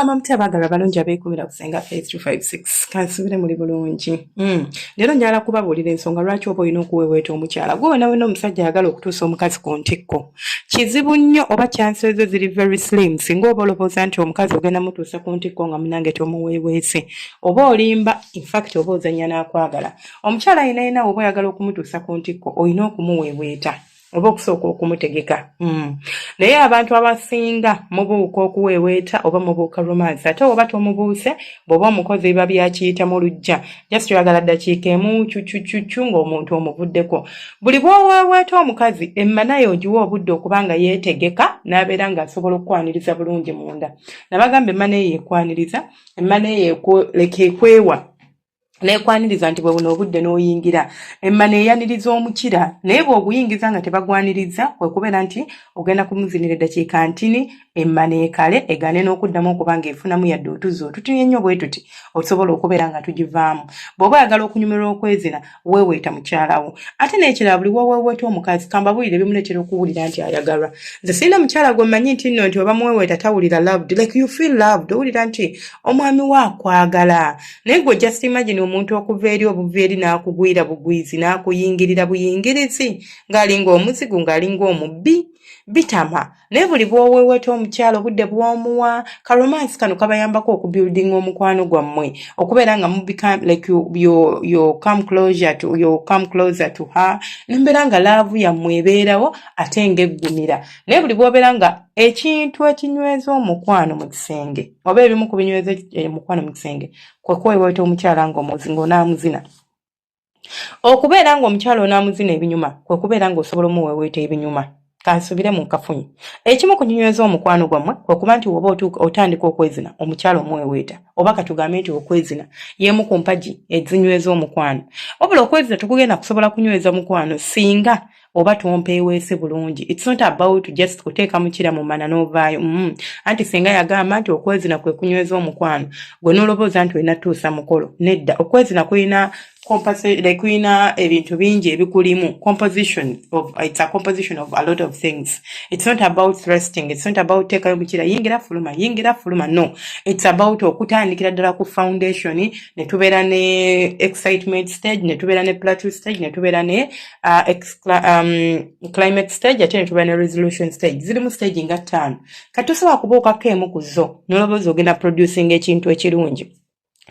Mugamba mutya baagala balungi abeekumira kusenga face 256 kansubire muli bulungi. Leero njala kubabuulira ensonga lwaki oba olina okuweweeta omukyala gwe wena omusajja ayagala okutuusa omukazi ku ntikko. Kizibu nnyo oba chances ezo ziri very slim singa oba olowooza nti omukazi ogenda mutuusa ku ntikko nga munange tomuweeweese oba olimba infact oba ozannya n'akwagala. Omukyala ayina oba oyagala okumutuusa ku ntikko olina okumuweeweeta oba okusooka okumutegeka. Naye abantu abasinga mubuuka okuweeweeta oba mubuuka romance ate oba tomubuuse bw'oba omukozi biba byakiyita mu lujja just oyagala ddakiika emu cucucucu ng'omuntu omuvuddeko. Buli bw'oweeweeta omukazi emma naye ogiwa obudde okuba nga yeetegeka n'abeera ng'asobola okukwaniriza bulungi munda. Nabagamba emma naye yeekwaniriza, emma naye ekwewa neekwaniriza nti bwe buno obudde n'oyingira. Emma neeyaniriza omukira naye bw'oguyingiza nga tebagwaniriza kwe kubeera nti ogenda kumuzinira eddakiika ntini emma neekale egaane n'okuddamu okuba ng'efunamu yadde otuzzi otutinye ennyo bwe tuti osobola okubeera nga tugivaamu. Bw'oba oyagala okunyumirwa okwezina weeweeta mukyalawo. Ate n'ekirala buli woweeweeta omukazi kambabuulire bimuleetera okuwulira nti ayagalwa. Nze sirina mukyala gwe mmanyi nti nno nti oba muweeweeta tawulira loved like you feel loved owulira nti omwami we akwagala. Naye gwe just imagine omuntu okuva eri obuveeri n'akugwira bugwizi n'akuyingirira buyingirizi ng'alinga omuzigu ng'alinga omubbi bitama. Naye buli bw'oweeweeta omukyala obudde bw'omuwa karomansi kano kabayambako okubuildinga omukwano gwammwe okubeera nga like you come closer to her nembeera nga laavu yammwe ebeerawo ate ng'eggumira. Naye buli bw'obeera nga ekintu ekinyweza omukwano mu kisenge oba ebimu ku binyweza omukwano mu kisenge kwe kuweeweeta omukyala ng'omuzinga onaamuzina. Okubeera ng'omukyala onaamuzina ebinyuma kwe kubeera ng'osobola omuweeweeta ebinyuma. Kansubire mu nkafunyi. Ekimu ku kinyweza omukwano gwammwe kwe kuba nti oba otandika okwezina omukyala omuweeweeta oba katugambe nti okwezina y'emu ku mpagi ezinyweza omukwano. Wabula okwezina tekugenda kusobola kunyweza mukwano singa oba tompeeweese bulungi. It's not about just kuteeka mukira mu mana n'ovaayo. Anti singa yagamba nti okwezina kwe kunyweza omukwano gwe n'olowooza nti olina tuusa mukolo. Nedda, okwezina kulina ebintu bingi ebikulimu. It's a composition of a lot of things. It's not about thrusting. It's not about teekayo mukira yingira fuluma. No. It's about okutandikira ddala ku foundation ne tubeera ne excitement stage, ne tubeera ne plateau stage, ne tubeera ne climax stage, ate ne tubeera ne resolution stage. Zirimu stage nga 5. Kati tosobola kubuukako emu ku zo n'olowooza ogenda producing ekintu ekirungi.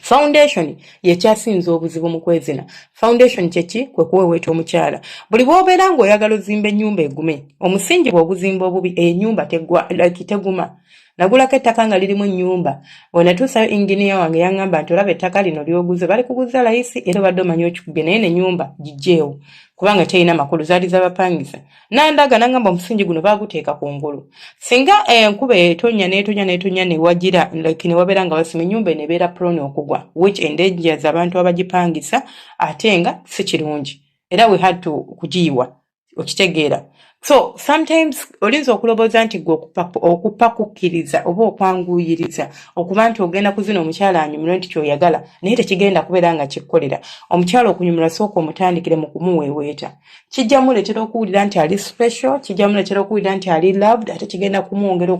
Foundation yekyasinza obuzibu mu kwezina. Foundation kyeki kwe kuweeweeta omukyala. Buli bw'obeera ng'oyagala ozimba ennyumba egume, omusingi bw'oguzimba obubi ennyumba teguma. Nagulako ettaka nga lirimu ennyumba. Bwe natuusayo inginiya wange yaŋŋamba nti olaba ettaka lino lyoguze bali kuguza layisi era obadde omanyi okikubye naye n'ennyumba giggyeewo kubanga terina makulu zaali z'abapangisa. Nandaga n'aŋŋamba omusingi guno baaguteeka kungulu. Singa enkuba etonnya ne wagira ne wabeera nga basima ennyumba eno ebeera prone okugwa which endangers abantu abagipangisa ate nga si kirungi. Era we had to kugiyiwa okitegeera. So sometimes olinza okulowooza nti gwe okupakukkiriza oba okwanguyiriza okuba nti ogenda kuzina omukyala anyumirwe nti kyoyagala naye tekigenda kubeera nga kikkolera. Omukyala okunyumirwa sooka omutandikire mu kumuweeweeta. Kijja muleetera okuwulira nti ali special, kijja muleetera okuwulira nti ali loved, ate kigenda kumwongera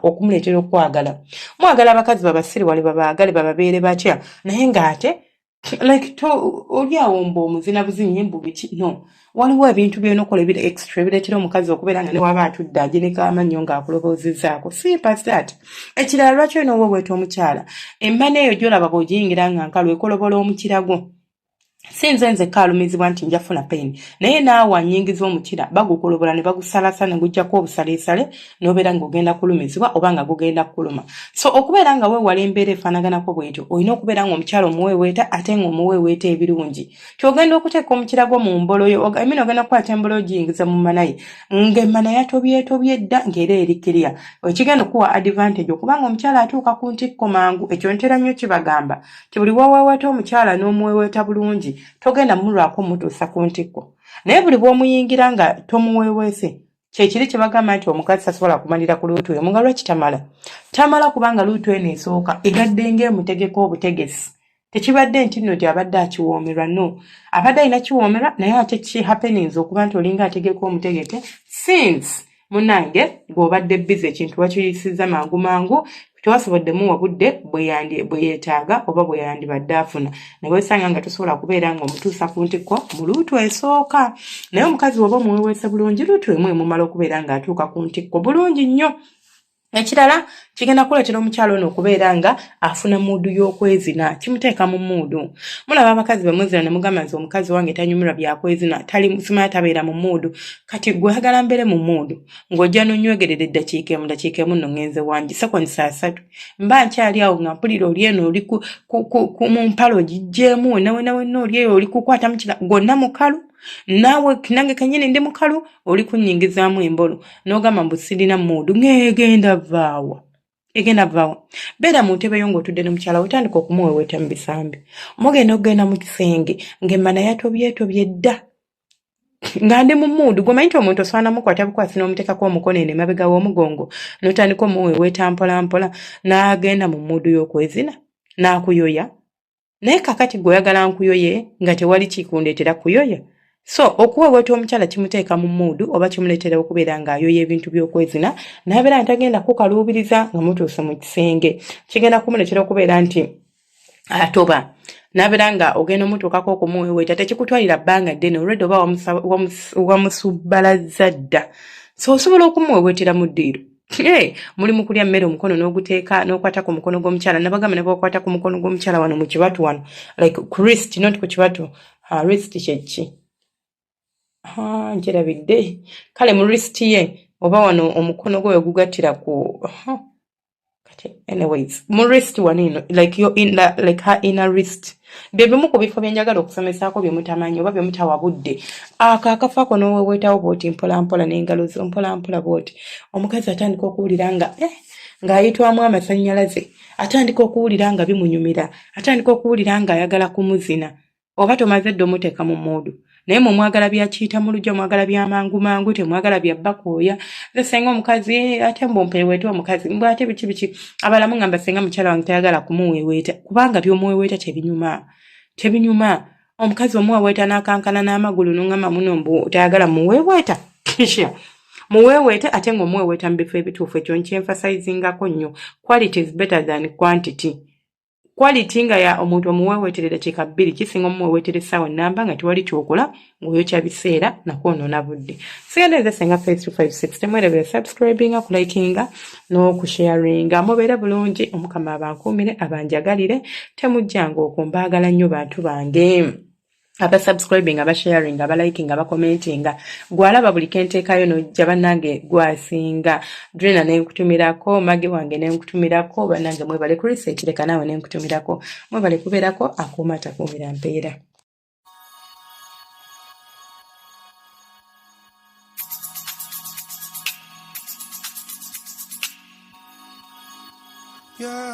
okumuleetera okwagala. Mwagala abakazi babasiri wali babaagale bababeere batya naye ng'ate oli awo omuzina buzinyi mbubiki no. Waliwo ebintu by'onokola ebira extra ebireetera omukazi okubeera nga ne waba atudde agereka amannyo ng'akuloboozezzaako. Simple as that. Ekirala lwaki olina oweeweeta omukyala emma n'eyo gy'olaba bw'ogiyingira nga nkalu ekolobola omukira gwo. Si nze nzekka alumizibwa nti nja funa pain naye naawe anyingiza omukira bagukolobola ne bagusalasa ne gujjako obusaleesale n'obeera ng'ogenda kulumizibwa oba nga gugenda kuluma. So okubeera nga weewala embeera efaanaganako bw'etyo olina okubeera ng'omukyala omuweeweeta ate ng'omuweeweeta ebirungi. Ky'ogenda okuteeka omukira gwo mu mboloyo ogenda kukwata emboloyo ogiyingiza mu manaye ng'emmana yatobyetobye dda ng'era erikirya. Ekigenda okuwa advantage okubanga omukyala atuuka ku ntikko mangu. Ekyo ntera nnyo kibagamba ti buli woweeweeta omukyala n'omuweeweeta bulungi togenda mulwako mutuusa ku ntikko. Naye buli bw'omuyingira nga tomuweeweese kyekiri kye bagamba nti omukazi tasobola kumalira ku luutu emu nga lwaki tamala kubanga luutu eno esooka egadde ng'emutegeka obutegesi. Tekibadde nti nno nti abadde akiwoomerwa no. Abadde alina kiwoomerwa naye ate ki happenings okuba nti olinga ategeka omutegeke since Munnange bw'obadde busy ekintu wakiyisizza mangu tewasoboddemu wabudde bwe yeetaaga oba bwe yandibadde afuna ne weesanga nga tosobola kubeera ng'omutuusa ku ntikko mu luutu esooka. Naye omukazi woba omuweweese bulungi luutu emu emumala okubeera ng'atuuka ku ntikko bulungi nnyo. Ekirala kigenda kuleetera omukyala ono okubeera nga afuna muudu y'okwezina, kimuteeka mu muudu. Mulaba abakazi bamuzina ne mugamba nti omukazi wange tanyumirwa byakwezina, simanya tabeera mu muudu. Kati gwe oyagala mbeere mu muudu ng'ojja n'onywegerera eddakiika emu nno ŋŋenze wangi sekondi 3 mba nkyali awo nga mpulira oli eno oli mu mpalo giggyeemu wenna oli eyo oli kukwata mukira gonna mukalu. Naawe nange kennyini ndi mukalu oli kunnyingizaamu embolo n'ogamba mbu sirina muudu ng'egenda vaawa. Beera mu ntebe yo ng'otudde n'omukyala otandika okumuweweeta mu bisambi. Mugenda okugenda mu kisenge ng'emmana yatobyetobye dda nga ndi mu muudu. Gwomanyi nti omuntu osobola namukwata bukwasi n'omuteekako omukono eno emabega w'omugongo n'otandika omuweweeta mpola n'agenda mu muudu y'okwezina n'akuyoya. Naye kakati gwe oyagala nkuyoye nga tewali kikundeetera kuyoya. So okuweweeta omukyala kimuteeka mu muudu oba kimuleetera okubeera ng'ayoya ebintu by'okwezina n'abeera ntagenda kukaluubiriza nga mutuuse mu kisenge. Kigenda kumuleetera okubeera nti atoba n'abeera nga ogenda omutuukako okumuweweeta tekikutwalira bbanga ddene olwedde oba wamusubbalaza dda. So osobola okumuweweetera mu ddiiro. Muli mu kulya mmere omukono n'oguteeka n'okwata ku mukono gw'omukyala nabagamba ne bw'okwata ku mukono gw'omukyala wano mu kibatu wano like ku wrist not ku kibatu. Wrist kye ki? Njerabidde. Kale mu wrist ye oba wano omukono gwe gugattira ku anyways mu wrist wano like your like her inner wrist. Bye bimu ku bifo byenjagala okusomesaako bye mutamanyi oba bye mutawa budde. Akafaako n'oweweetawo bw'oti mpolampola n'engalo zo mpolampola bw'oti. Omukazi atandika okuwulira ng'ayitwamu amasannyalaze, atandika okuwulira nga bimunyumira, atandika okuwulira ng'ayagala kumuzina. Oba tomaze dde omuteeka mu muudu. Naye mwagala byakiyita mu lujja mwagala bya mangu temwagala bya bakooya. Senga omukazi ate mbompeeweeta omukazi mbw ate biki abalamu ngamba senga mukyala wange tayagala kumuweweeta kubanga by'omuweweeta tebinyuma. Omukazi omuweweeta n'akankana n'amagulu n'ongamba muno mbu tayagala muweweeta. Muweweete ate ng'omuweweeta mu bifo ebituufu. Ekyo nkyenfasizingako nnyo. Quality is better than quantity. Quality nga ya omuntu omuweweetere dakiika 2 kisinga omuweweetere essaawa nnamba nga tewali kyokola ng'oyokya biseera nakwonoona budde. Sigenda nze Senga Face 256 temwerebera subscribinga kulikinga n'okusharinga. Mubeere bulungi omukama abankuumire abanjagalire temujjanga okwo mbaagala nnyo bantu bange. Aba subscribing, aba sharing, aba liking, aba commenting. Gwalaba buli kenteekayo n'ojja bannange gwasinga. Drina ne nkutumirako, Mage wange ne nkutumirako, bannange mwebale ku research leka naawe ne nkutumirako. Mwebale kubeerako akuuma atakuumira mpeera. Yeah.